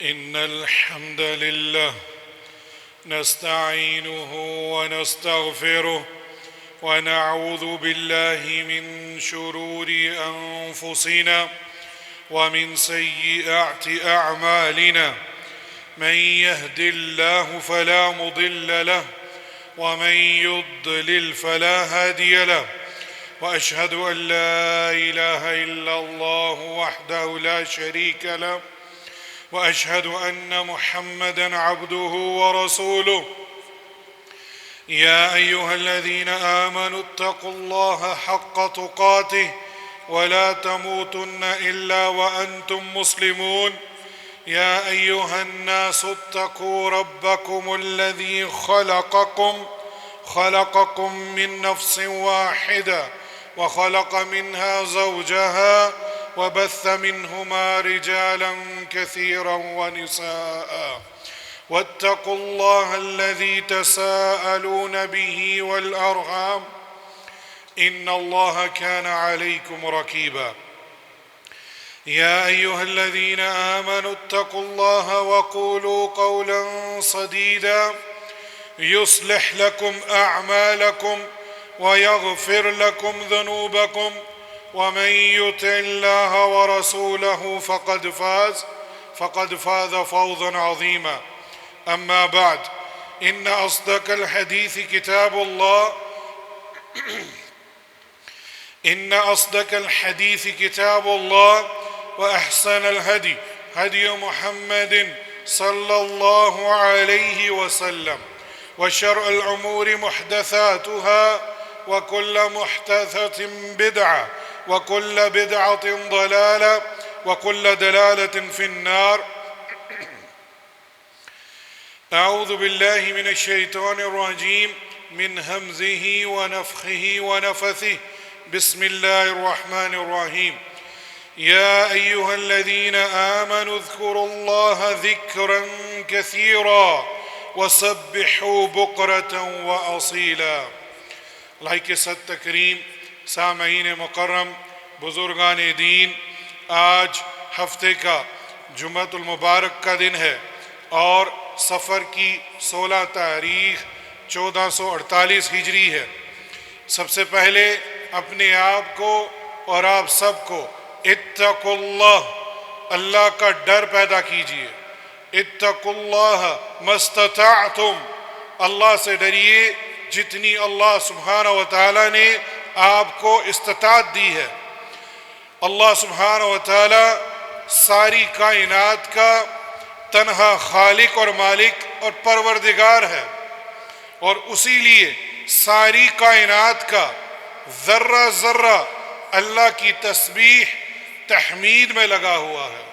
إن الحمد لله نستعينه ونستغفره ونعوذ بالله من شرور أنفسنا ومن سيئات أعمالنا. من يهد الله فلا مضل له ومن يضلل فلا هادي له، وأشهد أن لا إله إلا الله وحده لا شريك له، وأشهد أن محمدًا عبده ورسوله. يا أيها الذين آمنوا اتقوا الله حق تقاته ولا تموتن إلا وأنتم مسلمون. يا أيها الناس اتقوا ربكم الذي خلقكم من نفس واحدة وخلق منها زوجها وبث منهما رجالا كثيرا ونساء. واتقوا الله الذي تساءلون به والأرحام إن الله كان عليكم رقيبا. يا أيها الذين آمنوا اتقوا الله وقولوا قولا سديدا يصلح لكم أعمالكم ويغفر لكم ذنوبكم، ومن يطع الله ورسوله فقد فاز فوزا عظيما. أما بعد، إن أصدق الحديث كتاب الله وأحسن الهدي هدي محمد صلى الله عليه وسلم، وشر الأمور محدثاتها، وكل محدثة بدعة، وكل بدعة ضلالة، وكل دلالة في النار. أعوذ بالله من الشيطان الرجيم من همزه ونفخه ونفثه. بسم الله الرحمن الرحيم. يا أيها الذين آمنوا اذكروا الله ذكرا كثيرا وسبحوا بكرة وأصيلا. اللہ کے ست کریم سامعین مکرم، بزرگان دین، آج ہفتے کا جمعۃ المبارک کا دن ہے اور سفر کی 16 تاریخ 1448 ہجری ہے۔ سب سے پہلے اپنے آپ کو اور آپ سب کو اتقوا اللہ کا ڈر پیدا کیجئے۔ اتقوا اللہ ما استطعتم، اللہ سے ڈریے جتنی اللہ سبحانہ وتعالی نے آپ کو استطاعت دی ہے۔ اللہ سبحانہ وتعالی ساری کائنات کا تنہا خالق اور مالک اور پروردگار ہے، اور اسی لیے ساری کائنات کا ذرہ ذرہ اللہ کی تسبیح تحمید میں لگا ہوا ہے،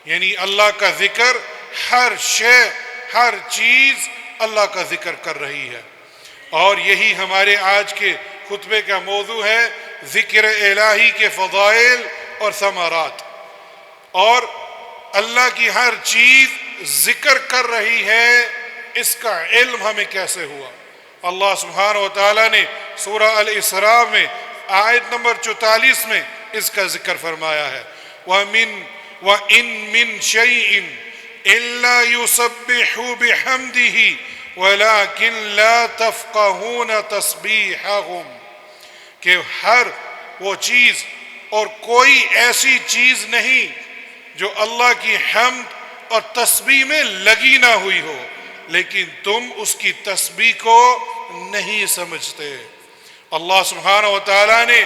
یعنی اللہ کا ذکر، ہر شے، ہر چیز اللہ کا ذکر کر رہی ہے۔ اور یہی ہمارے آج کے خطبے کا موضوع ہے، ذکر الہی کے فضائل اور ثمرات۔ اور اللہ کی ہر چیز ذکر کر رہی ہے، اس کا علم ہمیں کیسے ہوا؟ اللہ سبحانہ وتعالی نے سورہ الاسراء میں آیت نمبر 44 میں اس کا ذکر فرمایا ہے، وَإِن مِّن شَيْءٍ إِلَّا يُسَبِّحُ بِحَمْدِهِ وَلَكِن لَا تَفْقَهُونَ تَسْبِيحَهُمْ، کہ ہر وہ چیز اور کوئی ایسی چیز نہیں جو اللہ کی حمد اور تسبیح میں لگی نہ ہوئی ہو، لیکن تم اس کی تسبیح کو نہیں سمجھتے۔ اللہ سبحانہ وتعالی نے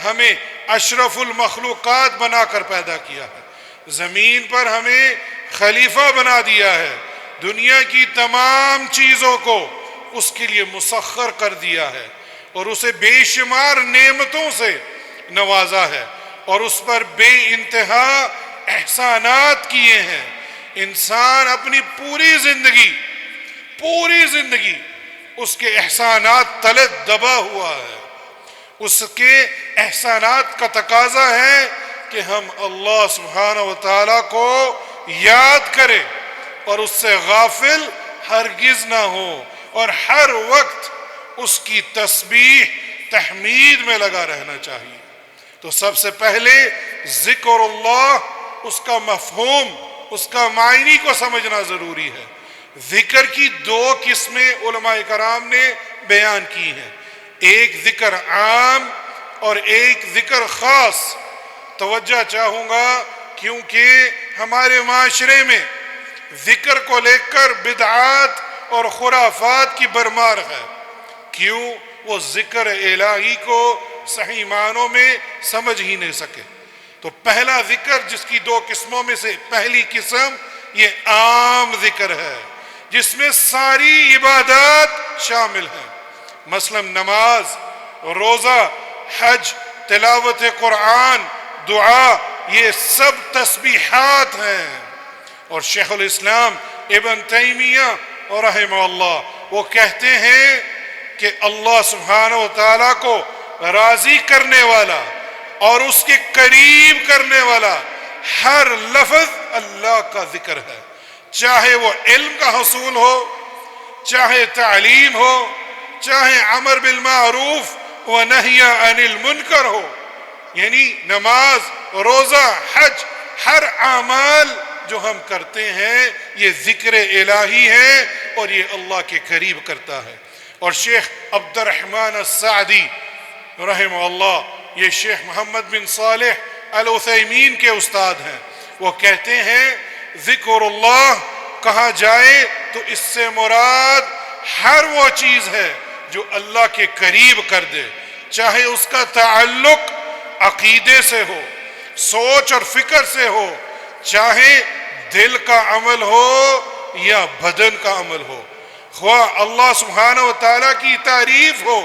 ہمیں اشرف المخلوقات بنا کر پیدا کیا ہے، زمین پر ہمیں خلیفہ بنا دیا ہے، دنیا کی تمام چیزوں کو اس کے لیے مسخر کر دیا ہے، اور اسے بے شمار نعمتوں سے نوازا ہے، اور اس پر بے انتہا احسانات کیے ہیں۔ انسان اپنی پوری زندگی اس کے احسانات تلے دبا ہوا ہے۔ اس کے احسانات کا تقاضا ہے کہ ہم اللہ سبحانہ وتعالی کو یاد کریں اور اس سے غافل ہرگز نہ ہو، اور ہر وقت اس کی تسبیح تحمید میں لگا رہنا چاہیے۔ تو سب سے پہلے ذکر اللہ، اس کا مفہوم اس کا معنی کو سمجھنا ضروری ہے۔ ذکر کی دو قسمیں علماء کرام نے بیان کی ہیں، ایک ذکر عام اور ایک ذکر خاص۔ توجہ چاہوں گا کیونکہ ہمارے معاشرے میں ذکر کو لے کر بدعات اور خرافات کی بھرمار ہے۔ کیوں؟ وہ ذکر الہی کو صحیح معنوں میں سمجھ ہی نہیں سکے۔ تو پہلا ذکر جس کی دو قسموں میں سے پہلی قسم یہ عام ذکر ہے، جس میں ساری عبادات شامل ہیں، مثلا نماز، روزہ، حج، تلاوت قرآن، دعا، یہ سب تسبیحات ہیں۔ اور شیخ الاسلام ابن تیمیہ رحمہ اللہ وہ کہتے ہیں کہ اللہ سبحانہ و تعالیٰ کو راضی کرنے والا اور اس کے قریب کرنے والا ہر لفظ اللہ کا ذکر ہے، چاہے وہ علم کا حصول ہو، چاہے تعلیم ہو، چاہے امر بالمعروف و نہی عن المنکر ہو۔ یعنی نماز، روزہ، حج، ہر اعمال جو ہم کرتے ہیں یہ ذکر الہی ہے اور یہ اللہ کے قریب کرتا ہے۔ اور شیخ عبد الرحمن السعدی رحمہ اللہ، یہ شیخ محمد بن صالح العثیمین کے استاد ہیں، وہ کہتے ہیں ذکر اللہ کہا جائے تو اس سے مراد ہر وہ چیز ہے جو اللہ کے قریب کر دے، چاہے اس کا تعلق عقیدے سے ہو، سوچ اور فکر سے ہو، چاہے دل کا عمل ہو یا بدن کا عمل ہو، خواہ اللہ سبحانہ و تعالیٰ کی تعریف ہو،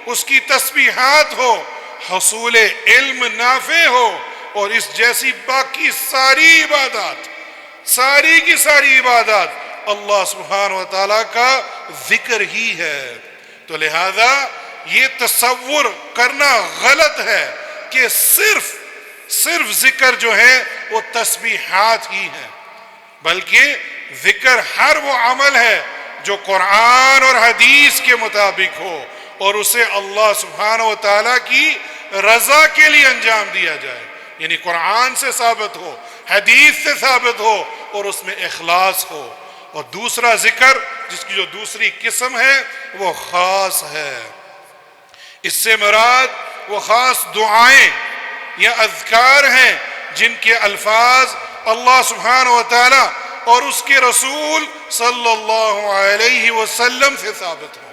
اس کی تسبیحات ہو، حصول علم نافع ہو، اور اس جیسی باقی ساری عبادات، ساری کی ساری عبادات اللہ سبحانہ و تعالیٰ کا ذکر ہی ہے۔ تو لہذا یہ تصور کرنا غلط ہے کہ صرف ذکر جو ہے وہ تسبیحات ہی ہیں، بلکہ ذکر ہر وہ عمل ہے جو قرآن اور حدیث کے مطابق ہو اور اسے اللہ سبحانہ و تعالیٰ کی رضا کے لیے انجام دیا جائے، یعنی قرآن سے ثابت ہو، حدیث سے ثابت ہو اور اس میں اخلاص ہو۔ اور دوسرا ذکر جس کی جو دوسری قسم ہے وہ خاص ہے، اس سے مراد وہ خاص دعائیں یا اذکار ہیں جن کے الفاظ اللہ سبحانہ و تعالیٰ اور اس کے رسول صلی اللہ علیہ وسلم سے ثابت ہو۔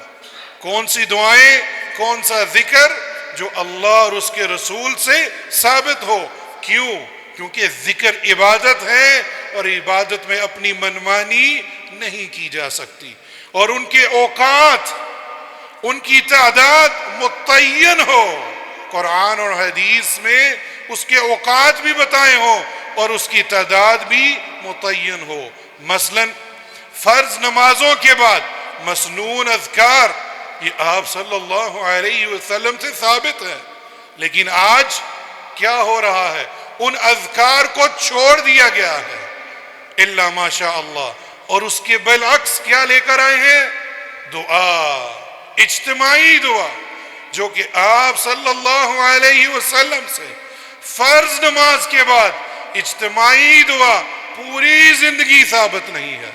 کون سی دعائیں، کون سا ذکر؟ جو اللہ اور اس کے رسول سے ثابت ہو۔ کیوں؟ کیونکہ ذکر عبادت ہے اور عبادت میں اپنی منمانی نہیں کی جا سکتی، اور ان کے اوقات، ان کی تعداد متعین ہو، قرآن اور حدیث میں اس کے اوقات بھی بتائے ہوں اور اس کی تعداد بھی متعین ہو۔ مثلا فرض نمازوں کے بعد مسنون اذکار یہ آپ صلی اللہ علیہ وسلم سے ثابت ہے، لیکن آج کیا ہو رہا ہے؟ ان اذکار کو چھوڑ دیا گیا ہے الا ماشاء اللہ، اور اس کے بالعکس کیا لے کر آئے ہیں؟ دعا، اجتماعی دعا، جو کہ آپ صلی اللہ علیہ وسلم سے فرض نماز کے بعد اجتماعی دعا پوری زندگی ثابت نہیں ہے۔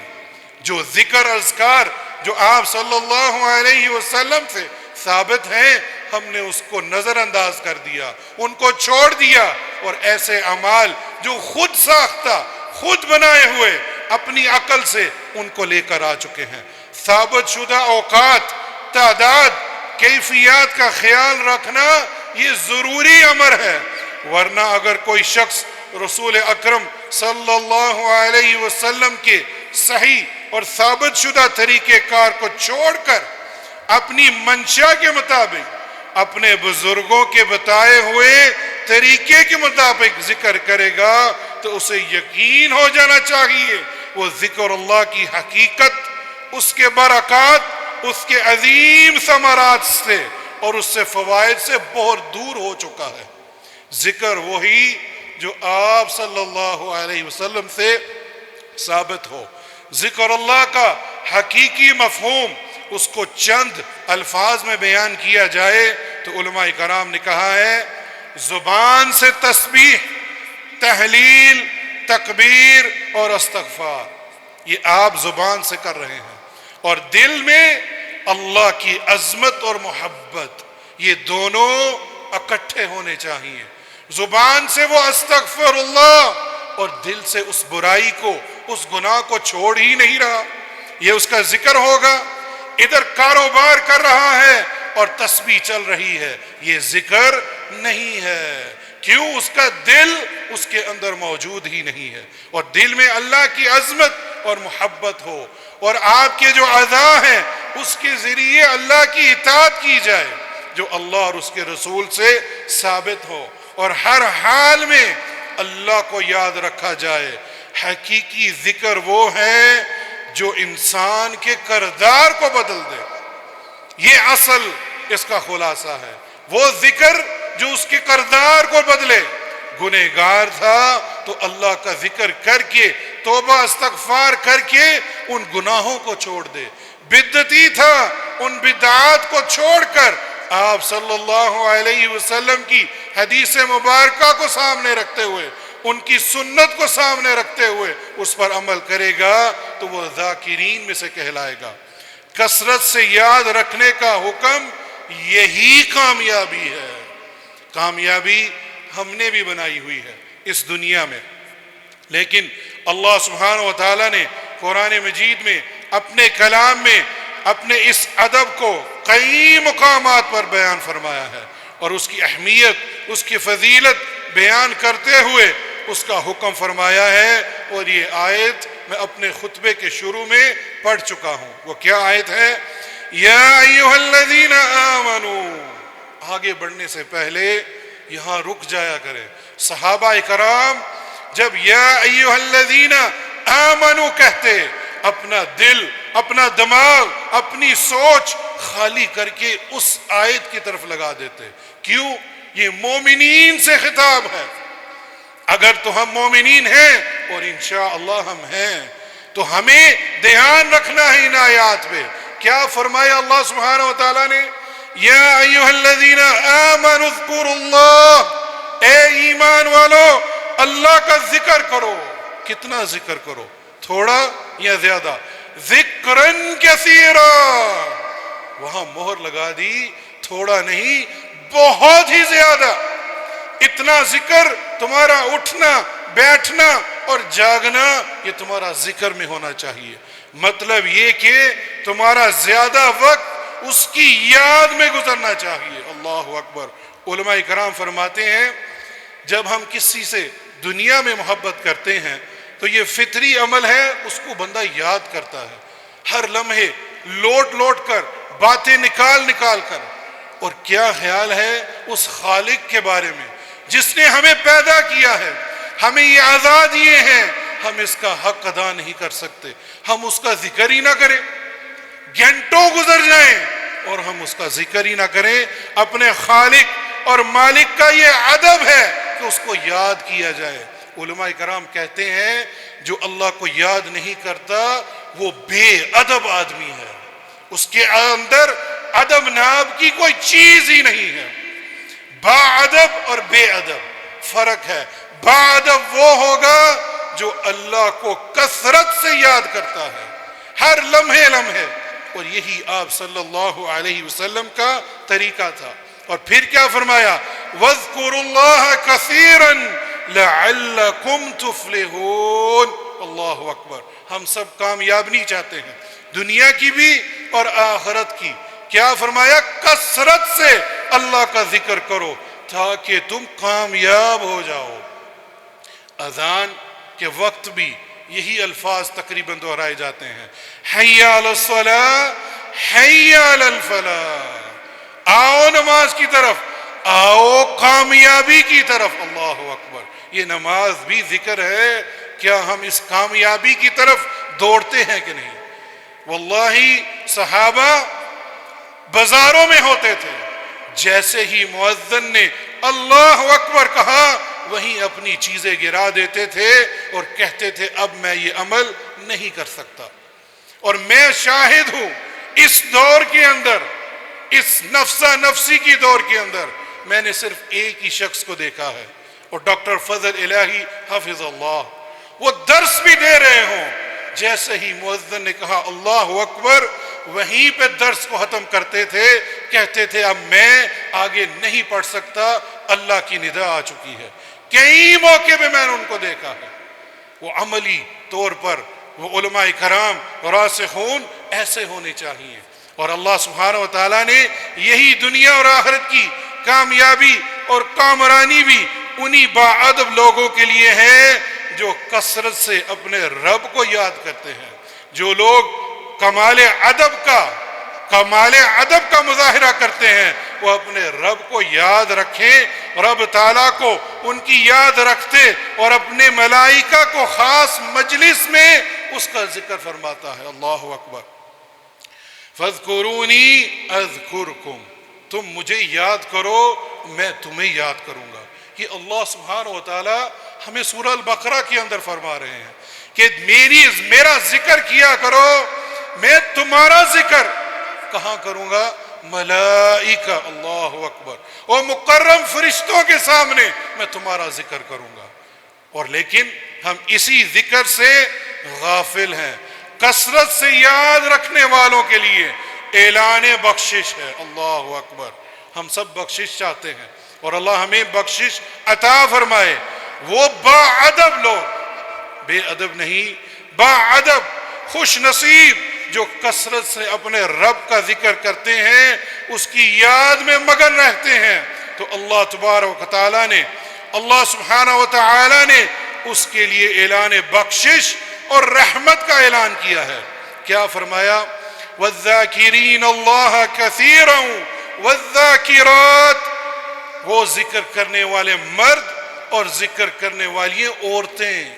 جو ذکر اذکار جو آپ صلی اللہ علیہ وسلم سے ثابت ہیں، ہم نے اس کو نظر انداز کر دیا، ان کو چھوڑ دیا، اور ایسے اعمال جو خود ساختہ، خود بنائے ہوئے اپنی عقل سے ان کو لے کر آ چکے ہیں۔ ثابت شدہ اوقات، تعداد، کیفیات کا خیال رکھنا یہ ضروری امر ہے، ورنہ اگر کوئی شخص رسول اکرم صلی اللہ علیہ وسلم کے صحیح اور ثابت شدہ طریقہ کار کو چھوڑ کر اپنی منشا کے مطابق، اپنے بزرگوں کے بتائے ہوئے طریقے کے مطابق ذکر کرے گا تو اسے یقین ہو جانا چاہیے وہ ذکر اللہ کی حقیقت، اس کے برکات، اس کے عظیم ثمرات سے اور اس سے فوائد سے بہت دور ہو چکا ہے۔ ذکر وہی جو آپ صلی اللہ علیہ وسلم سے ثابت ہو۔ ذکر اللہ کا حقیقی مفہوم اس کو چند الفاظ میں بیان کیا جائے تو علماء کرام نے کہا ہے زبان سے تسبیح، تحلیل، تکبیر اور استغفار، یہ آپ زبان سے کر رہے ہیں، اور دل میں اللہ کی عظمت اور محبت، یہ دونوں اکٹھے ہونے چاہیے۔ زبان سے وہ استغفر اللہ، اور دل سے اس برائی کو، اس گناہ کو چھوڑ ہی نہیں رہا، یہ اس کا ذکر ہوگا۔ ادھر کاروبار کر رہا ہے اور تسبیح چل رہی ہے، یہ ذکر نہیں ہے، کیوں؟ اس کا دل اس کے اندر موجود ہی نہیں ہے۔ اور دل میں اللہ کی عظمت اور محبت ہو، اور آپ کے جو اعضاء ہیں اس کے ذریعے اللہ کی اطاعت کی جائے جو اللہ اور اس کے رسول سے ثابت ہو، اور ہر حال میں اللہ کو یاد رکھا جائے۔ حقیقی ذکر وہ ہے جو انسان کے کردار کو بدل دے، یہ اصل اس کا خلاصہ ہے۔ وہ ذکر جو اس کے کردار کو بدلے۔ گنہگار تھا تو اللہ کا ذکر کر کے، توبہ استغفار کر کے ان گناہوں کو چھوڑ دے۔ بدعتی تھا، ان بدعات کو چھوڑ کر آپ صلی اللہ علیہ وسلم کی حدیث مبارکہ کو سامنے رکھتے ہوئے، ان کی سنت کو سامنے رکھتے ہوئے اس پر عمل کرے گا تو وہ ذاکرین میں سے کہلائے گا۔ کثرت سے یاد رکھنے کا حکم، یہی کامیابی ہے۔ کامیابی ہم نے بھی بنائی ہوئی ہے اس دنیا میں، لیکن اللہ سبحانہ و تعالیٰ نے قرآن مجید میں اپنے کلام میں اپنے اس ادب کو کئی مقامات پر بیان فرمایا ہے، اور اس کی اہمیت، اس کی فضیلت بیان کرتے ہوئے اس کا حکم فرمایا ہے۔ اور یہ آیت میں اپنے خطبے کے شروع میں پڑھ چکا ہوں۔ وہ کیا آیت ہے؟ یا ایھا الذین آمنوا۔ آگے بڑھنے سے پہلے یہاں رک جایا کرے۔ صحابہ کرام جب یا ایھا الذین آمنوا کہتے، اپنا دل، اپنا دماغ، اپنی سوچ خالی کر کے اس آیت کی طرف لگا دیتے۔ کیوں؟ یہ مومنین سے خطاب ہے۔ اگر تو ہم مومنین ہیں، اور انشاءاللہ ہم ہیں، تو ہمیں دھیان رکھنا ہے ان آیات پہ۔ کیا فرمایا اللہ سبحانہ و تعالیٰ نے؟ یا ایھا الذین آمنوا اذکروا اللہ، اے ایمان والو اللہ کا ذکر کرو۔ کتنا ذکر کرو؟ تھوڑا یا زیادہ؟ ذکرن کثیرا، وہاں مہر لگا دی، تھوڑا نہیں بہت ہی زیادہ۔ اتنا ذکر، تمہارا اٹھنا بیٹھنا اور جاگنا یہ تمہارا ذکر میں ہونا چاہیے۔ مطلب یہ کہ تمہارا زیادہ وقت اس کی یاد میں گزرنا چاہیے۔ اللہ اکبر۔ علماء کرام فرماتے ہیں جب ہم کسی سے دنیا میں محبت کرتے ہیں تو یہ فطری عمل ہے، اس کو بندہ یاد کرتا ہے ہر لمحے، لوٹ لوٹ کر، باتیں نکال نکال کر۔ اور کیا خیال ہے اس خالق کے بارے میں جس نے ہمیں پیدا کیا ہے، ہمیں یہ اعضاء دیے ہیں، ہم اس کا حق ادا نہیں کر سکتے، ہم اس کا ذکر ہی نہ کریں، گھنٹوں گزر جائیں اور ہم اس کا ذکر ہی نہ کریں۔ اپنے خالق اور مالک کا یہ ادب ہے کہ اس کو یاد کیا جائے۔ علماء کرام کہتے ہیں جو اللہ کو یاد نہیں کرتا وہ بے ادب آدمی ہے، اس کے اندر ادب نام کی کوئی چیز ہی نہیں ہے۔ با ادب اور بے ادب فرق ہے۔ با ادب وہ ہوگا جو اللہ کو کثرت سے یاد کرتا ہے ہر لمحے لمحے، اور یہی آپ صلی اللہ علیہ وسلم کا طریقہ تھا۔ اور پھر کیا فرمایا؟ وَاذْكُرُوا اللَّهَ كَثِيرًا لَعَلَّكُمْ تُفْلِحُونَ۔ اللہ اکبر۔ ہم سب کامیابی چاہتے ہیں، دنیا کی بھی اور آخرت کی۔ کیا فرمایا؟ کثرت سے اللہ کا ذکر کرو تاکہ تم کامیاب ہو جاؤ۔ اذان کے وقت بھی یہی الفاظ تقریباً دہرائے جاتے ہیں، حی علی الصلاۃ، حی علی الفلاح۔ آؤ نماز کی طرف، آؤ کامیابی کی طرف۔ اللہ اکبر۔ یہ نماز بھی ذکر ہے۔ کیا ہم اس کامیابی کی طرف دوڑتے ہیں کہ نہیں؟ واللہ صحابہ بازاروں میں ہوتے تھے، جیسے ہی مؤذن نے اللہ اکبر کہا وہیں اپنی چیزیں گرا دیتے تھے اور کہتے تھے اب میں یہ عمل نہیں کر سکتا۔ اور میں شاہد ہوں اس دور کے اندر، اس نفسہ نفسی کی دور کے اندر میں نے صرف ایک ہی شخص کو دیکھا ہے، اور ڈاکٹر فضل الہی حفظ اللہ۔ وہ درس بھی دے رہے ہوں، جیسے ہی مؤذن نے کہا اللہ اکبر وہیں پہ درس کو ختم کرتے تھے، کہتے تھے اب میں آگے نہیں پڑھ سکتا، اللہ کی ندا آ چکی ہے۔ کئی موقع پہ میں نے ان کو دیکھا ہے، وہ عملی طور پر وہ علماء کرام راسخون ایسے ہونے چاہیے۔ اور اللہ سبحانہ و تعالیٰ نے یہی دنیا اور آخرت کی کامیابی اور کامرانی بھی انہی باادب لوگوں کے لیے ہے جو کثرت سے اپنے رب کو یاد کرتے ہیں۔ جو لوگ کمال ادب کا مظاہرہ کرتے ہیں وہ اپنے رب کو یاد رکھیں، رب تعالیٰ کو ان کی یاد رکھتے اور اپنے ملائکہ کو خاص مجلس میں اس کا ذکر فرماتا ہے۔ اللہ اکبر۔ فَاذْكُرُونِي أَذْكُرْكُمْ، تم مجھے یاد کرو میں تمہیں یاد کروں گا۔ یہ اللہ سبحانہ و تعالی ہمیں سورہ البقرہ کے اندر فرما رہے ہیں کہ میرا ذکر کیا کرو، میں تمہارا ذکر کہاں کروں گا؟ ملائکہ، اللہ اکبر، اور مکرم فرشتوں کے سامنے میں تمہارا ذکر کروں گا۔ اور لیکن ہم اسی ذکر سے غافل ہیں۔ کثرت سے یاد رکھنے والوں کے لیے اعلان بخشش ہے۔ اللہ اکبر۔ ہم سب بخشش چاہتے ہیں اور اللہ ہمیں بخشش عطا فرمائے۔ وہ با ادب لوگ، بے ادب نہیں، با ادب خوش نصیب جو کثرت سے اپنے رب کا ذکر کرتے ہیں، اس کی یاد میں مگن رہتے ہیں، تو اللہ تبارک و تعالی نے، اللہ سبحانہ و تعالی نے اس کے لیے اعلان بخشش اور رحمت کا اعلان کیا ہے۔ کیا فرمایا؟ وَالذَّاكِرِينَ اللَّهَ كَثِيرًا وَالذَّاكِرَاتِ، وہ ذکر کرنے والے مرد اور ذکر کرنے والی عورتیں،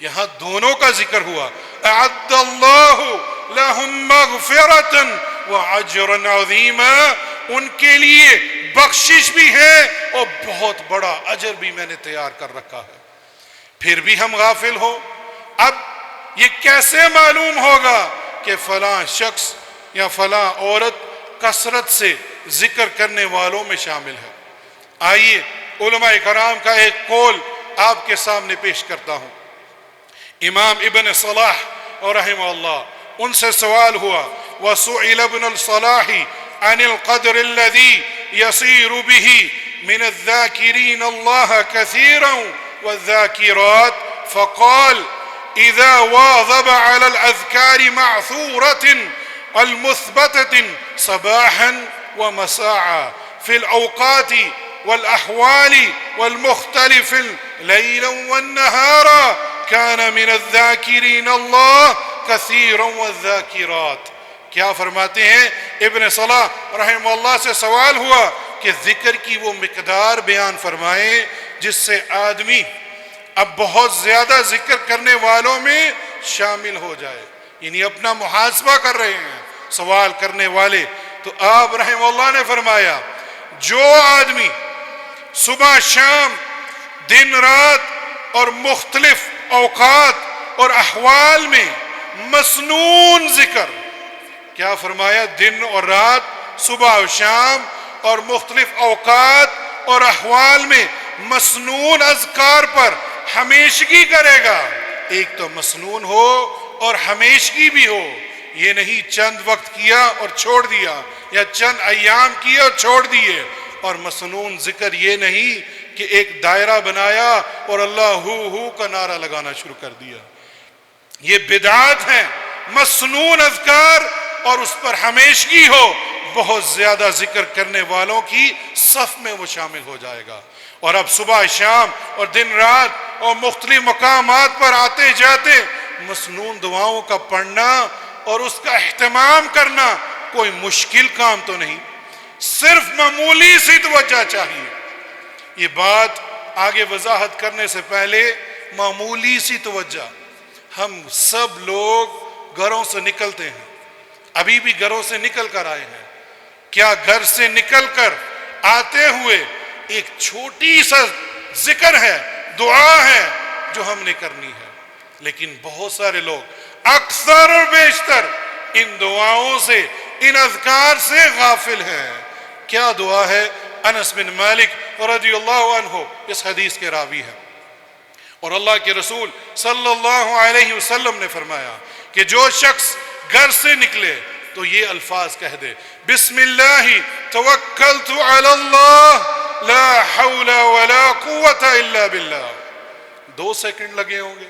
یہاں دونوں کا ذکر ہوا۔ اعد اللہ لہم مغفرۃ واجرا عظیما، ان کے لیے بخشش بھی ہے اور بہت بڑا اجر بھی میں نے تیار کر رکھا ہے۔ پھر بھی ہم غافل ہو۔ اب یہ کیسے معلوم ہوگا کہ فلاں شخص یا فلاں عورت کثرت سے ذکر کرنے والوں میں شامل ہے؟ آئیے علماء کرام کا ایک قول آپ کے سامنے پیش کرتا ہوں۔ امام ابن صلاح رحمہ اللہ، ان سے سوال ہوا، وَسُئِلَ ابْنُ الصَّلَاحِ عَنِ الْقَدْرِ الَّذِي يَصِيرُ بِهِ مِنَ الذَّاكِرِينَ اللَّهَ كَثِيرًا وَالذَّاكِرَاتِ فَقَالَ إِذَا وَاظَبَ عَلَى الْأَذْكَارِ مَعْثُورَةٍ الْمُثْبَتَةٍ صَبَاحًا وَمَسَاءً فِي الْأَوْقَاتِ والأحوال والمختلف ليلا والنهارا كان من الذاكرين الله كثيرا والذاكرات۔ کیا فرماتے ہیں؟ ابن صلاح رحمہ اللہ سے سوال ہوا کہ ذکر کی وہ مقدار بیان فرمائیں جس سے آدمی اب بہت زیادہ ذکر کرنے والوں میں شامل ہو جائے، یعنی اپنا محاسبہ کر رہے ہیں سوال کرنے والے۔ تو آپ رحمہ اللہ نے فرمایا جو آدمی صبح شام دن رات اور مختلف اوقات اور احوال میں مسنون ذکر، کیا فرمایا؟ دن اور رات، صبح و شام اور مختلف اوقات اور احوال میں مسنون اذکار پر ہمیشگی کرے گا۔ ایک تو مسنون ہو اور ہمیشگی بھی ہو، یہ نہیں چند وقت کیا اور چھوڑ دیا یا چند ایام کیے اور چھوڑ دیے۔ اور مسنون ذکر یہ نہیں کہ ایک دائرہ بنایا اور اللہ ہو کا نعرہ لگانا شروع کر دیا، یہ بدعات ہیں۔ مسنون اذکار اور اس پر ہمیشگی ہو، بہت زیادہ ذکر کرنے والوں کی صف میں وہ شامل ہو جائے گا۔ اور اب صبح شام اور دن رات اور مختلف مقامات پر آتے جاتے مسنون دعاؤں کا پڑھنا اور اس کا اہتمام کرنا کوئی مشکل کام تو نہیں، صرف معمولی سی توجہ چاہیے۔ یہ بات آگے وضاحت کرنے سے پہلے معمولی سی توجہ، ہم سب لوگ گھروں سے نکلتے ہیں، ابھی بھی گھروں سے نکل کر آئے ہیں، کیا گھر سے نکل کر آتے ہوئے ایک چھوٹی سا ذکر ہے، دعا ہے جو ہم نے کرنی ہے؟ لیکن بہت سارے لوگ اکثر اور بیشتر ان دعاؤں سے، ان اذکار سے غافل ہیں۔ کیا دعا ہے؟ انس بن مالک رضی اللہ عنہ اس حدیث کے راوی ہیں، اور اللہ کے رسول صلی اللہ علیہ وسلم نے فرمایا کہ جو شخص گھر سے نکلے تو یہ الفاظ کہہ دے، بسم اللہ توکلت علی اللہ لا حول ولا قوت الا باللہ۔ 2 سیکنڈ لگے ہوں گے،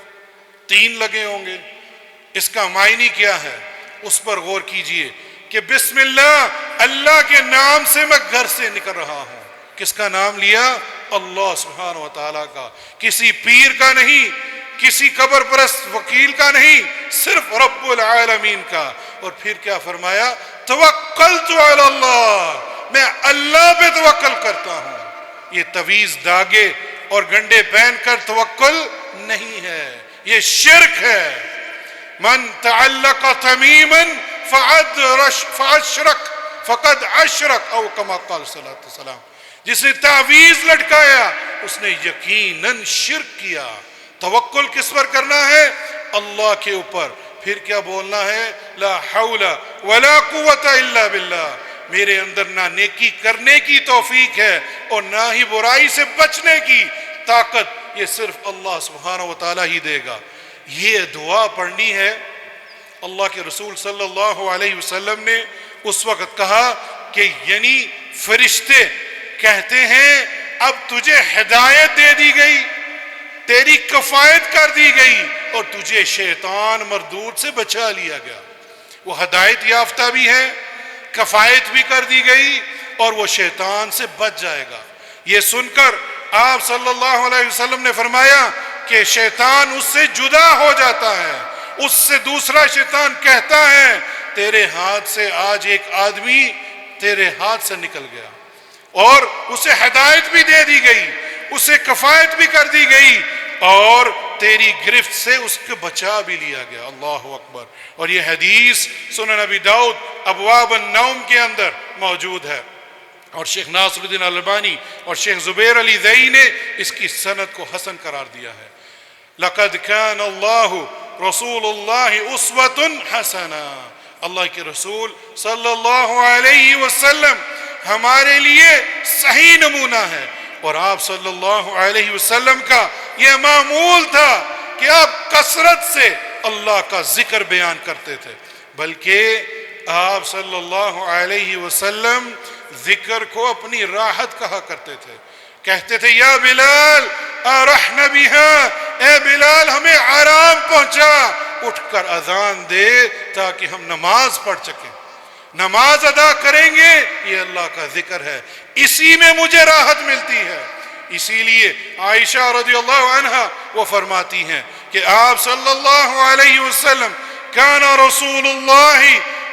3 لگے ہوں گے، اس کا معنی کیا ہے اس پر غور کیجئے کہ بسم اللہ، اللہ کے نام سے میں گھر سے نکل رہا ہوں۔ کس کا نام لیا؟ اللہ سبحانہ و تعالیٰ کا، کسی پیر کا نہیں، کسی قبر پرست وکیل کا نہیں، صرف رب العالمین کا۔ اور پھر کیا فرمایا؟ توکلت علی اللہ، میں اللہ پہ توکل کرتا ہوں۔ یہ تعویذ داغے اور گنڈے پہن کر توکل نہیں ہے، یہ شرک ہے۔ من تعلق تمیما فاشرک فقد اشرک، او کما قال صلی اللہ علیہ وسلم، جس نے تعویذ لٹکایا اس نے یقیناً شرک کیا۔ توکل کس پر کرنا ہے؟ اللہ کے اوپر۔ پھر کیا بولنا ہے؟ لا حول ولا قوت الا باللہ، میرے اندر نہ نیکی کرنے کی توفیق ہے اور نہ ہی برائی سے بچنے کی طاقت، یہ صرف اللہ سبحانہ و تعالیٰ ہی دے گا۔ یہ دعا پڑھنی ہے۔ اللہ کے رسول صلی اللہ علیہ وسلم نے اس وقت کہا کہ یعنی فرشتے کہتے ہیں اب تجھے ہدایت دے دی گئی، تیری کفایت کر دی گئی اور تجھے شیطان مردود سے بچا لیا گیا۔ وہ ہدایت یافتہ بھی ہے، کفایت بھی کر دی گئی اور وہ شیطان سے بچ جائے گا۔ یہ سن کر آپ صلی اللہ علیہ وسلم نے فرمایا کہ شیطان اس سے جدا ہو جاتا ہے، اس سے دوسرا شیطان کہتا ہے تیرے ہاتھ سے آج ایک آدمی تیرے ہاتھ سے نکل گیا، اور اسے ہدایت بھی دے دی گئی، اسے کفایت بھی کر دی گئی اور تیری گرفت سے اس کو بچا بھی لیا گیا۔ اللہ اکبر۔ اور یہ حدیث سنن ابی داؤد ابواب النوم کے اندر موجود ہے، اور شیخ ناصر الدین الالبانی اور شیخ زبیر علی زئی نے اس کی سند کو حسن قرار دیا ہے۔ لقد كان اللہ رسول اللہ اسوۃ حسنہ، اللہ کے رسول صلی اللہ علیہ وسلم ہمارے لیے صحیح نمونہ ہے۔ اور آپ صلی اللہ علیہ وسلم کا یہ معمول تھا کہ آپ کثرت سے اللہ کا ذکر بیان کرتے تھے، بلکہ آپ صلی اللہ علیہ وسلم ذکر کو اپنی راحت کہا کرتے تھے۔ کہتے تھے یا بلال ارحنا بہا، اے بلال ہمیں آرام پہنچا، اٹھ کر اذان دے تاکہ ہم نماز پڑھ سکیں، نماز ادا کریں گے، یہ اللہ کا ذکر ہے، اسی میں مجھے راحت ملتی ہے۔ اسی لیے عائشہ رضی اللہ عنہا وہ فرماتی ہیں کہ آپ صلی اللہ علیہ وسلم کان رسول اللہ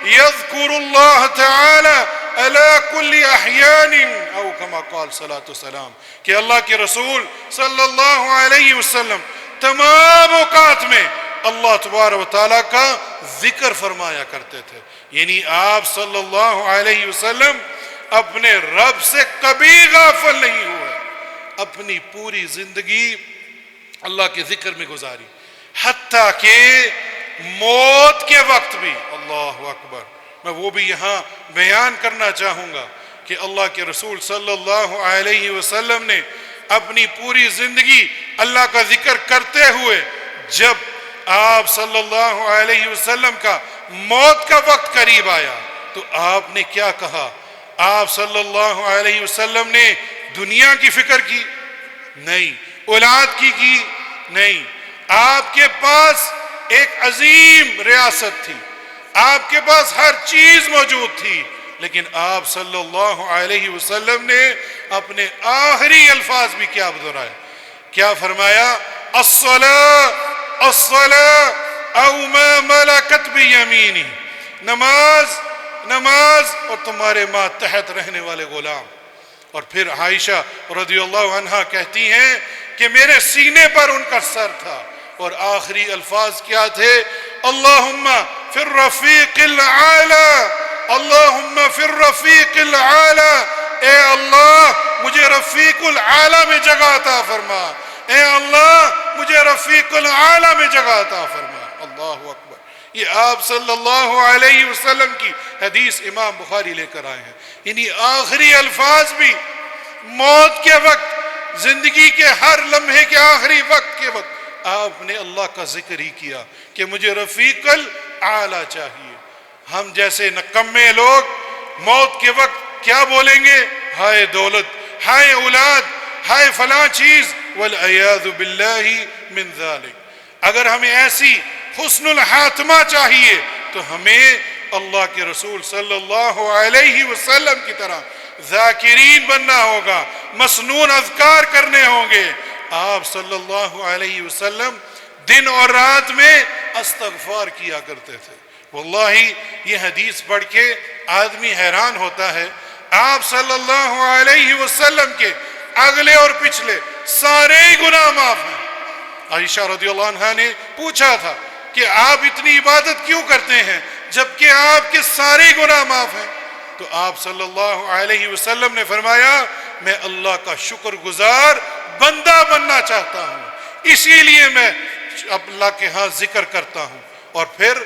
یذکر اللہ تعالی علی کل احیان، او کما قال صلی اللہ علیہ وسلم، کہ اللہ کے رسول صلی اللہ علیہ وسلم تمام اوقات میں اللہ تبارک و تعالیٰ کا ذکر فرمایا کرتے تھے۔ یعنی آپ صلی اللہ علیہ وسلم اپنے رب سے کبھی غافل نہیں ہوئے، اپنی پوری زندگی اللہ کے ذکر میں گزاری، حتیٰ کہ موت کے وقت بھی۔ اللہ اکبر۔ میں وہ بھی یہاں بیان کرنا چاہوں گا کہ اللہ کے رسول صلی اللہ علیہ وسلم نے اپنی پوری زندگی اللہ کا ذکر کرتے ہوئے جب آپ صلی اللہ علیہ وسلم کا موت کا وقت قریب آیا تو آپ نے کیا کہا؟ آپ صلی اللہ علیہ وسلم نے دنیا کی فکر کی نہیں، اولاد کی نہیں، آپ کے پاس ایک عظیم ریاست تھی، آپ کے پاس ہر چیز موجود تھی، لیکن آپ صلی اللہ علیہ وسلم نے اپنے آخری الفاظ بھی کیا دہرائے؟ کیا فرمایا؟ الصلاة الصلاة او ما ملکت بیمینی، نماز نماز اور تمہارے ماتحت رہنے والے غلام۔ اور پھر عائشہ رضی اللہ عنہا کہتی ہیں کہ میرے سینے پر ان کا سر تھا، اور آخری الفاظ کیا تھے؟ اللہم فی الرفیق العالی، اللہم فی الرفیق العالی، اے اللہ مجھے رفیق العالی میں جگہ عطا فرما، اے اللہ مجھے رفیق العالی میں جگہ عطا فرما۔ اللہ اکبر۔ یہ آپ صلی اللہ علیہ وسلم کی حدیث امام بخاری لے کر آئے ہیں۔ یعنی آخری الفاظ بھی موت کے وقت زندگی کے ہر لمحے کے آخری وقت کے وقت آپ نے اللہ کا ذکر ہی کیا کہ مجھے رفیق الاعلی چاہیے۔ ہم جیسے نکمے لوگ موت کے وقت کیا بولیں گے؟ ہائے دولت، ہائے اولاد، ہائے فلاں چیز، والعیاذ باللہ من ذالک۔ اگر ہمیں ایسی حسن الخاتمہ چاہیے تو ہمیں اللہ کے رسول صلی اللہ علیہ وسلم کی طرح ذاکرین بننا ہوگا، مسنون اذکار کرنے ہوں گے۔ آپ صلی اللہ علیہ وسلم دن اور رات میں استغفار کیا کرتے تھے۔ واللہ یہ حدیث پڑھ کے آدمی حیران ہوتا ہے، آپ صلی اللہ علیہ وسلم کے اگلے اور پچھلے سارے گناہ معاف ہیں۔ عائشہ رضی اللہ عنہا نے پوچھا تھا کہ آپ اتنی عبادت کیوں کرتے ہیں جبکہ آپ کے سارے گناہ معاف ہیں؟ تو آپ صلی اللہ علیہ وسلم نے فرمایا میں اللہ کا شکر گزار بندہ بننا چاہتا ہوں، اسی لیے میں اللہ کے ہاں ذکر کرتا ہوں۔ اور پھر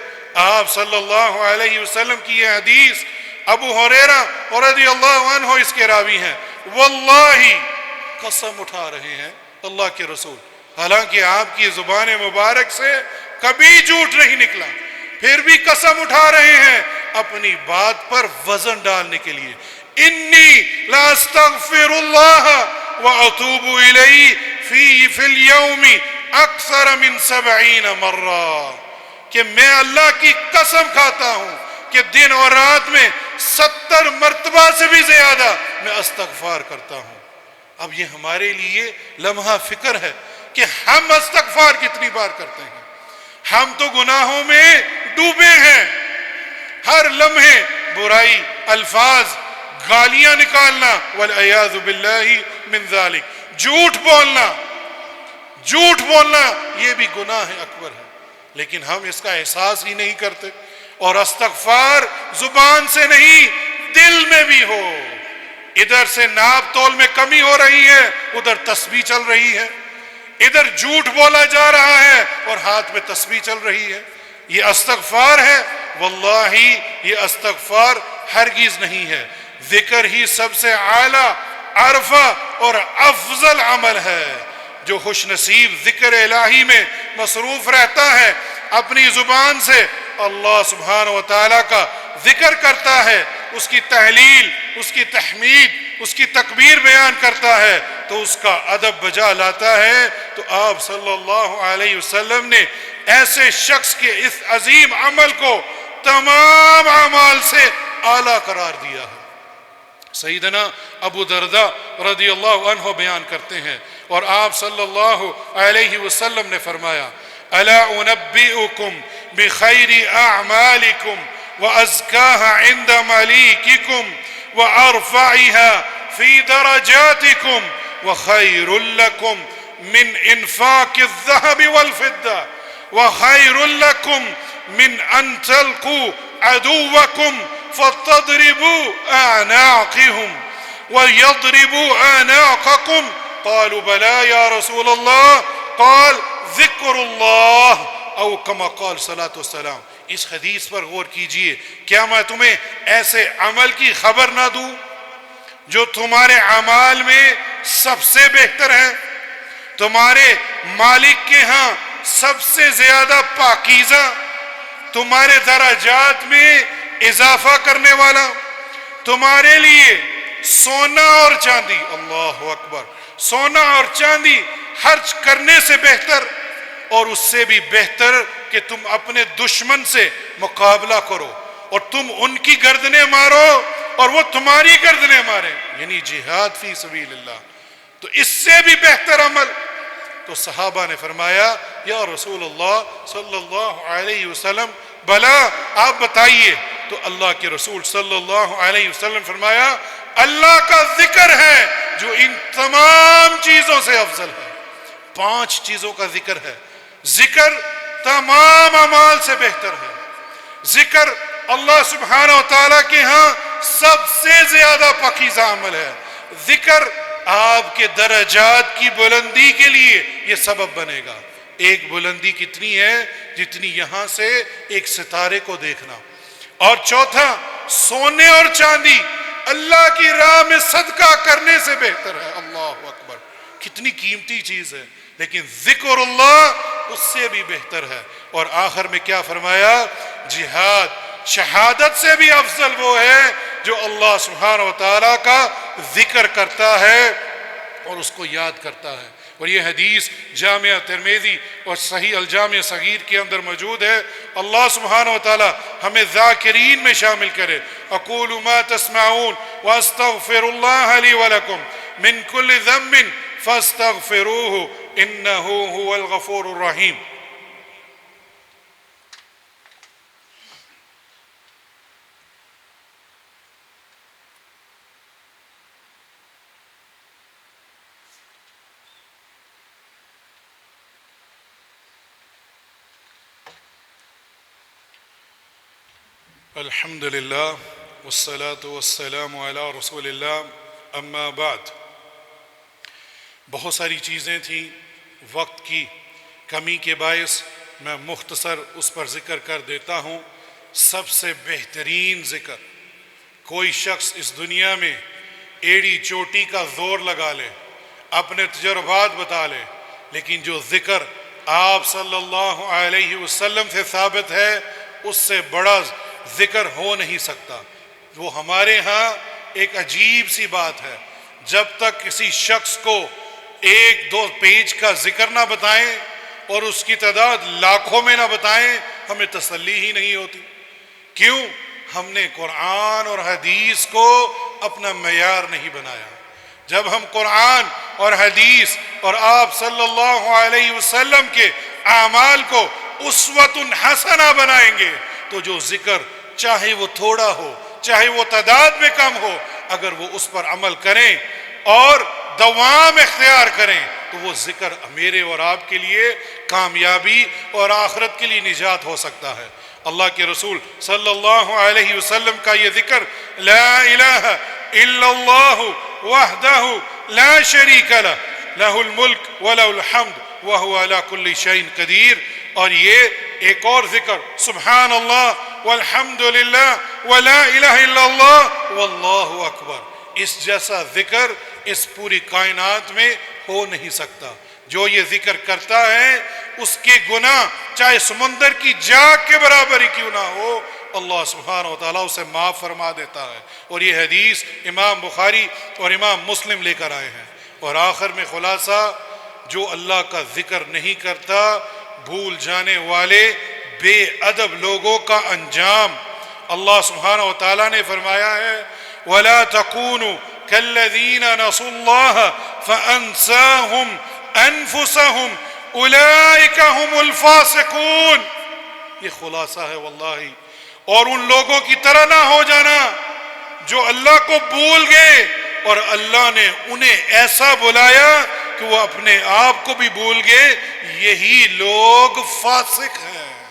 آپ صلی اللہ علیہ وسلم کی یہ حدیث ابو ہریرہ رضی اللہ عنہ اس کے راوی ہیں، واللہ قسم اٹھا رہے ہیں اللہ کے رسول، حالانکہ آپ کی زبان مبارک سے کبھی جھوٹ نہیں نکلا، پھر بھی قسم اٹھا رہے ہیں اپنی بات پر وزن ڈالنے کے لیے، انی لا استغفر اللہ واتوب الیہ فی الیوم اکثر من 70 مرہ، کہ میں اللہ کی قسم کھاتا ہوں کہ دن اور رات میں 70 مرتبہ سے بھی زیادہ میں استغفار کرتا ہوں۔ اب یہ ہمارے لیے لمحہ فکر ہے کہ ہم استغفار کتنی بار کرتے ہیں۔ ہم تو گناہوں میں ڈوبے ہیں، ہر لمحے برائی، الفاظ، گالیاں نکالنا، والعیاذ باللہ من ذالک، جھوٹ بولنا یہ بھی گناہ اکبر ہے، لیکن ہم اس کا احساس ہی نہیں کرتے۔ اور استغفار زبان سے نہیں دل میں بھی ہو، ادھر سے ناپ تول میں کمی ہو رہی ہے، ادھر تسبیح چل رہی ہے، ادھر جھوٹ بولا جا رہا ہے اور ہاتھ میں تسبیح چل رہی ہے، یہ استغفار ہے؟ واللہ یہ استغفار ہرگز نہیں ہے۔ ذکر ہی سب سے اعلیٰ، عرفہ اور افضل عمل ہے۔ جو خوش نصیب ذکر الہی میں مصروف رہتا ہے، اپنی زبان سے اللہ سبحانہ و تعالیٰ کا ذکر کرتا ہے، اس کی تحلیل، اس کی تحمید، اس کی تکبیر بیان کرتا ہے، تو اس کا ادب بجا لاتا ہے۔ تو آپ صلی اللہ علیہ وسلم نے ایسے شخص کے اس عظیم عمل کو تمام اعمال سے اعلیٰ قرار دیا ہے۔ سیدنا ابو درداء رضی اللہ عنہ بیان کرتے ہیں، اور آپ صلی اللہ علیہ وسلم نے فرمایا، الا انبئکم بخیر اعمالکم وازکاها عند ملیککم وارفعها فی درجاتکم وخیر لکم من انفاق الذهب والفضة وخیر لکم من ان تلقوا عدوکم فتضربوا اعناقهم ويضربوا اعناقكم قالوا بلى يا رسول الله قال ذکر اللہ او کما قال صلاۃ والسلام۔ اس حدیث پر غور کیجئے، کیا میں تمہیں ایسے عمل کی خبر نہ دوں جو تمہارے اعمال میں سب سے بہتر ہے، تمہارے مالک کے ہاں سب سے زیادہ پاکیزہ، تمہارے درجات میں اضافہ کرنے والا، تمہارے لیے سونا اور چاندی، اللہ اکبر، سونا اور چاندی خرچ کرنے سے بہتر، اور اس سے بھی بہتر کہ تم اپنے دشمن سے مقابلہ کرو اور تم ان کی گردنیں مارو اور وہ تمہاری گردنیں ماریں، یعنی جہاد فی سبیل اللہ، تو اس سے بھی بہتر عمل۔ تو صحابہ نے فرمایا یا رسول اللہ صلی اللہ علیہ وسلم بلا، آپ بتائیے۔ تو اللہ کے رسول صلی اللہ علیہ وسلم فرمایا اللہ کا ذکر ہے جو ان تمام چیزوں سے افضل ہے۔ 5 چیزوں کا ذکر ہے، ذکر تمام اعمال سے بہتر ہے، ذکر اللہ سبحانہ و تعالیٰ کے ہاں سب سے زیادہ پاکیزہ عمل ہے، ذکر آپ کے درجات کی بلندی کے لیے یہ سبب بنے گا۔ ایک بلندی کتنی ہے؟ جتنی یہاں سے ایک ستارے کو دیکھنا۔ اور چوتھا، سونے اور چاندی اللہ کی راہ میں صدقہ کرنے سے بہتر ہے، اللہ اکبر۔ کتنی قیمتی چیز ہے، لیکن ذکر اللہ اس سے بھی بہتر ہے۔ اور آخر میں کیا فرمایا؟ جہاد، شہادت سے بھی افضل وہ ہے جو اللہ سبحانہ و تعالیٰ کا ذکر کرتا ہے اور اس کو یاد کرتا ہے۔ اور یہ حدیث جامعہ ترمذی اور صحیح الجامع صغیر کے اندر موجود ہے۔ اللہ سبحانہ و تعالیٰ ہمیں ذاکرین میں شامل کرے۔ اقول ما تسمعون واستغفر اللہ لی ولکم من کل ذنب فاستغفروه انه هو الغفور الرحیم۔ الحمد للہ والصلاة والسلام علی رسول اللہ، اما بعد۔ بہت ساری چیزیں تھیں، وقت کی کمی کے باعث میں مختصر اس پر ذکر کر دیتا ہوں۔ سب سے بہترین ذکر، کوئی شخص اس دنیا میں ایڑی چوٹی کا زور لگا لے، اپنے تجربات بتا لے، لیکن جو ذکر آپ صلی اللہ علیہ وسلم سے ثابت ہے اس سے بڑا ذکر ہو نہیں سکتا۔ وہ ہمارے ہاں ایک عجیب سی بات ہے، جب تک کسی شخص کو ایک دو پیج کا ذکر نہ بتائیں اور اس کی تعداد لاکھوں میں نہ بتائیں، ہمیں تسلی ہی نہیں ہوتی۔ کیوں؟ ہم نے قرآن اور حدیث کو اپنا معیار نہیں بنایا۔ جب ہم قرآن اور حدیث اور آپ صلی اللہ علیہ وسلم کے اعمال کو اسوۃ حسنہ بنائیں گے تو جو ذکر چاہے وہ تھوڑا ہو، چاہے وہ تعداد میں کم ہو، اگر وہ اس پر عمل کریں اور دوام اختیار کریں تو وہ ذکر میرے اور آپ کے لیے کامیابی اور آخرت کے لیے نجات ہو سکتا ہے۔ اللہ کے رسول صلی اللہ علیہ وسلم کا یہ ذکر، لا الہ الا اللہ وحدہ لا شریک لہ، لہ الملک ولہ الحمد وہو علی کل شیء قدیر۔ اور یہ ایک اور ذکر، سبحان اللہ والحمد للہ ولا الہ الا اللہ واللہ اکبر، اس جیسا ذکر اس پوری کائنات میں ہو نہیں سکتا۔ جو یہ ذکر کرتا ہے اس کے گناہ چاہے سمندر کی جاگ کے برابر ہی کیوں نہ ہو، اللہ سبحانہ و تعالیٰ اسے معاف فرما دیتا ہے۔ اور یہ حدیث امام بخاری اور امام مسلم لے کر آئے ہیں۔ اور آخر میں خلاصہ، جو اللہ کا ذکر نہیں کرتا، بھول جانے والے بے ادب لوگوں کا انجام اللہ سبحانہ و تعالیٰ نے فرمایا ہے، وَلَا تَكُونُوا كَالَّذِينَ نَسُوا اللَّهَ فَأَنْسَاهُمْ أَنفُسَهُمْ أُولَئِكَ هُمُ الْفَاسِقُونَ۔ یہ خلاصہ ہے واللہ۔ اور ان لوگوں کی طرح نہ ہو جانا جو اللہ کو بھول گئے اور اللہ نے انہیں ایسا بلایا کہ وہ اپنے آپ کو بھی بھول گئے، یہی لوگ فاسق ہیں۔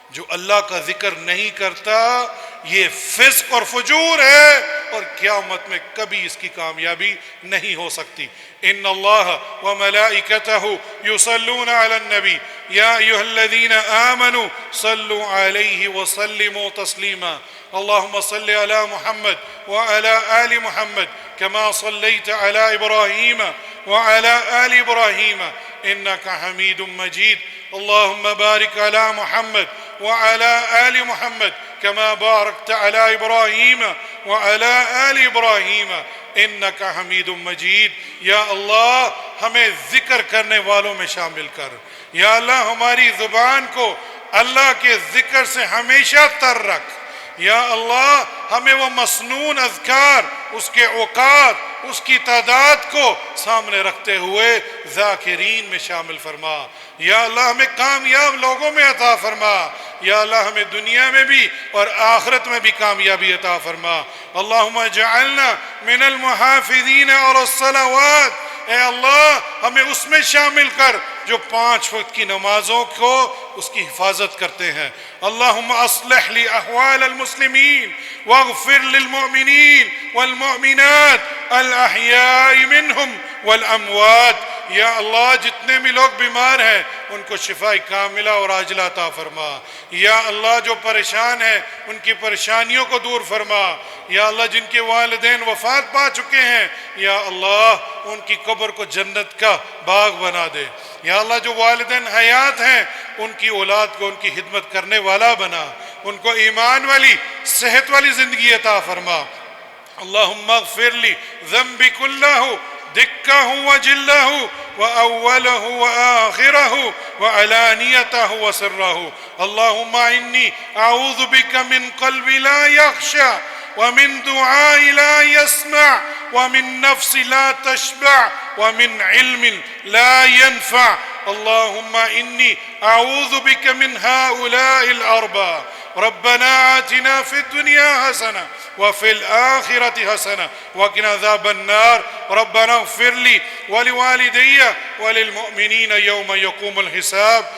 جو اللہ کا ذکر نہیں کرتا یہ فسق اور فجور ہے، اور قیامت میں کبھی اس کی کامیابی نہیں ہو سکتی۔ ان اللہ وملائکتہ یصلون علی النبی یا ایھا الذین آمنوا صلوا علیہ وسلموا تسلیما۔ اللہم صل علی محمد وعلی آل محمد كما صليت على إبراهيم وعلى آل إبراهيم إنك حميد مجيد۔ اللهم بارك على محمد وعلى آل محمد كما باركت على إبراهيم وعلى آل إبراهيم إنك حميد مجيد۔ یا اللہ ہمیں ذکر کرنے والوں میں شامل کر۔ یا اللہ ہماری زبان کو اللہ کے ذکر سے ہمیشہ تر رکھ۔ یا اللہ ہمیں وہ مسنون اذکار، اس کے اوقات، اس کی تعداد کو سامنے رکھتے ہوئے ذاکرین میں شامل فرما۔ یا اللہ ہمیں کامیاب لوگوں میں عطا فرما۔ یا اللہ ہمیں دنیا میں بھی اور آخرت میں بھی کامیابی عطا فرما۔ اللہم اجعلنا من المحافظین اور الصلوات۔ اے اللہ ہمیں اس میں شامل کر جو 5 وقت کی نمازوں کو اس کی حفاظت کرتے ہیں۔ اللہم اصلح لی احوال المسلمین واغفر للمؤمنین والمؤمنات الاحیاء منہم والاموات۔ یا اللہ جتنے جتنے بھی لوگ بیمار ہیں ان کو شفا کاملہ اور عاجلہ عطا فرما۔ یا اللہ جو پریشان ہیں ان کی پریشانیوں کو دور فرما۔ یا اللہ جن کے والدین وفات پا چکے ہیں یا اللہ ان کی قبر کو جنت کا باغ بنا دے۔ یا اللہ جو والدین حیات ہیں ان کی اولاد کو ان کی خدمت کرنے والا بنا، ان کو ایمان والی صحت والی زندگی عطا فرما۔ اللہم اغفر لی ذنبی کلہ دکہ وجلہ وأولہ وآخرہ وعلانیتہ وسرہ۔ اللہم انی اعوذ بک من قلب لا یخشع ومن دعاء لا يسمع ومن نفس لا تشبع ومن علم لا ينفع۔ اللهم إني أعوذ بك من هؤلاء الأربعة، ربنا آتنا في الدنيا حسنة وفي الآخرة حسنة وقنا عذاب النار، ربنا اغفر لي ولوالدي وللمؤمنين يوم يقوم الحساب۔